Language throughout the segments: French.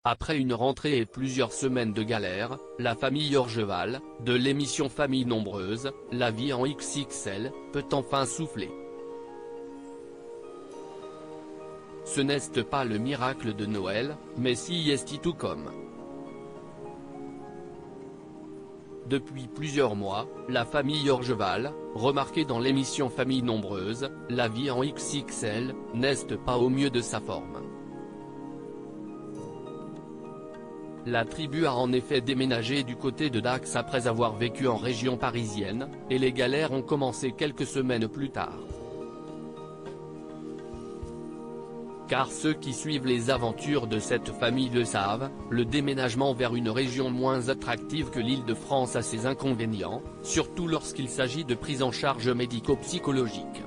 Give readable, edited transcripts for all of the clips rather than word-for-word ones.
Après une rentrée et plusieurs semaines de galère, la famille Orgeval, de l'émission Famille Nombreuse, la vie en XXL, peut enfin souffler. Ce n'est pas le miracle de Noël, mais si est tout comme. Depuis plusieurs mois, la famille Orgeval, remarquée dans l'émission Famille Nombreuse, la vie en XXL, n'est pas au mieux de sa forme. La tribu a en effet déménagé du côté de Dax après avoir vécu en région parisienne, et les galères ont commencé quelques semaines plus tard. Car ceux qui suivent les aventures de cette famille le savent, le déménagement vers une région moins attractive que l'Île-de-France a ses inconvénients, surtout lorsqu'il s'agit de prise en charge médico-psychologique.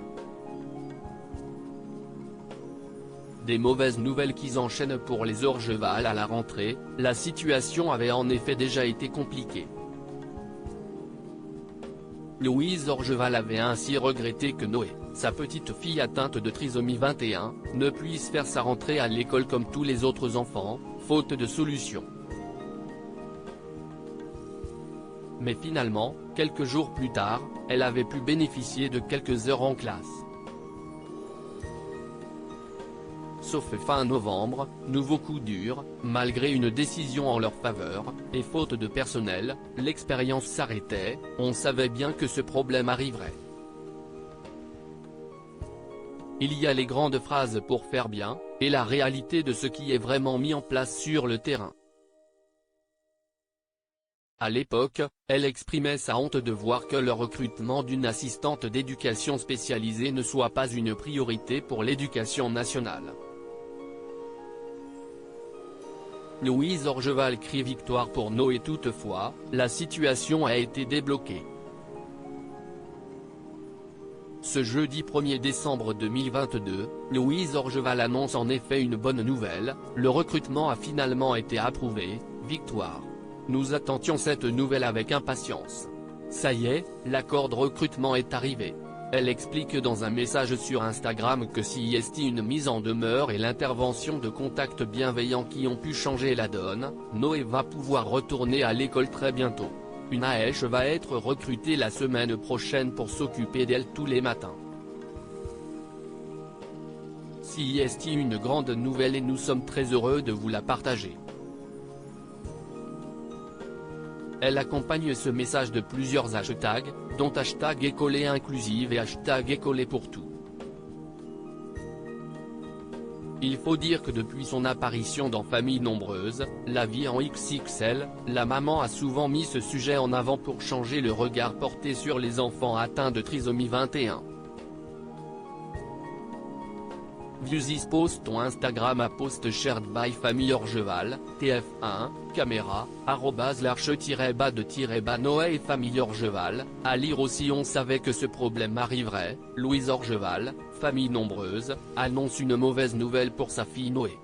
Des mauvaises nouvelles qui enchaînent pour les Orgeval à la rentrée, la situation avait en effet déjà été compliquée. Louise Orgeval avait ainsi regretté que Noé, sa petite fille atteinte de trisomie 21, ne puisse faire sa rentrée à l'école comme tous les autres enfants, faute de solution. Mais finalement, quelques jours plus tard, elle avait pu bénéficier de quelques heures en classe. Sauf fin novembre, nouveau coup dur, malgré une décision en leur faveur, et faute de personnel, l'expérience s'arrêtait, on savait bien que ce problème arriverait. Il y a les grandes phrases pour faire bien, et la réalité de ce qui est vraiment mis en place sur le terrain. À l'époque, elle exprimait sa honte de voir que le recrutement d'une assistante d'éducation spécialisée ne soit pas une priorité pour l'éducation nationale. Louise Orgeval crie victoire pour Noé. Toutefois, la situation a été débloquée. Ce jeudi 1er décembre 2022, Louise Orgeval annonce en effet une bonne nouvelle, le recrutement a finalement été approuvé, victoire. Nous attendions cette nouvelle avec impatience. Ça y est, l'accord de recrutement est arrivé. Elle explique dans un message sur Instagram que si est une mise en demeure et l'intervention de contacts bienveillants qui ont pu changer la donne, Noé va pouvoir retourner à l'école très bientôt. Une AESH va être recrutée la semaine prochaine pour s'occuper d'elle tous les matins. Si est une grande nouvelle et nous sommes très heureux de vous la partager. Elle accompagne ce message de plusieurs hashtags, dont hashtag école inclusive et hashtag école pour tout. Il faut dire que depuis son apparition dans Famille Nombreuse, la vie en XXL, la maman a souvent mis ce sujet en avant pour changer le regard porté sur les enfants atteints de trisomie 21. View this post on Instagram à post shared by Famille Orgeval, TF1, caméra, @larche-de-Noé et Famille Orgeval, à lire aussi. On savait que ce problème arriverait, Louise Orgeval, Famille Nombreuse, annonce une mauvaise nouvelle pour sa fille Noé.